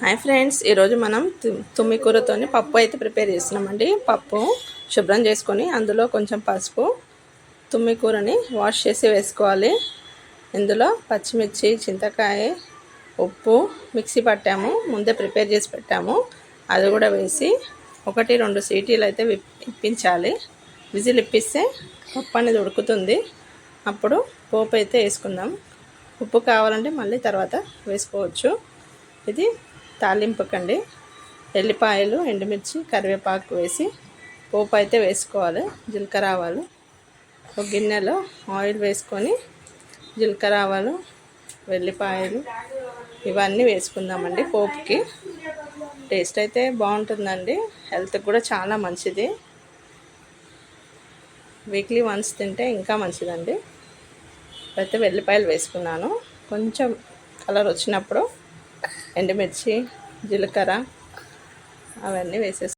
Hi friends, ఈరోజు మనం తుమ్మి కూరతోని పప్పు అయితే ప్రిపేర్ చేస్తున్నామండి. పప్పు శుభ్రం చేసుకొని అందులో కొంచెం పసుపు, తుమ్మి కూరని వాష్ చేసి వేసుకోవాలి. ఇందులో పచ్చిమిర్చి, చింతకాయ, ఉప్పు మిక్సీ పట్టాము, ముందే ప్రిపేర్ చేసి పెట్టాము. అది కూడా వేసి 1-2 సీటీలు అయితే ఇప్పించాలి. విజిల్ ఇప్పిస్తే పప్పు అనేది ఉడుకుతుంది. అప్పుడు పోపు అయితే వేసుకుందాం. ఉప్పు కావాలంటే మళ్ళీ తర్వాత వేసుకోవచ్చు. ఇది తాలింపుకండి. ఎల్లిపాయలు, ఎండుమిర్చి, కరివేపాకు వేసి పోపు అయితే వేసుకోవాలి. జీలకర్ర ఆవాలు, ఒక గిన్నెలో ఆయిల్ వేసుకొని జీలకర్ర ఆవాలు, వెల్లిపాయలు ఇవన్నీ వేసుకుందామండి. పోపుకి టేస్ట్ అయితే బాగుంటుందండి. హెల్త్కి కూడా చాలా మంచిది. వీక్లీ వన్స్ తింటే ఇంకా మంచిదండి. అయితే వెల్లిపాయలు వేసుకున్నాను. కొంచెం కలర్ వచ్చినప్పుడు ఎండుమిర్చి, జీలకర్ర అవన్నీ వేసేసుకున్నాను.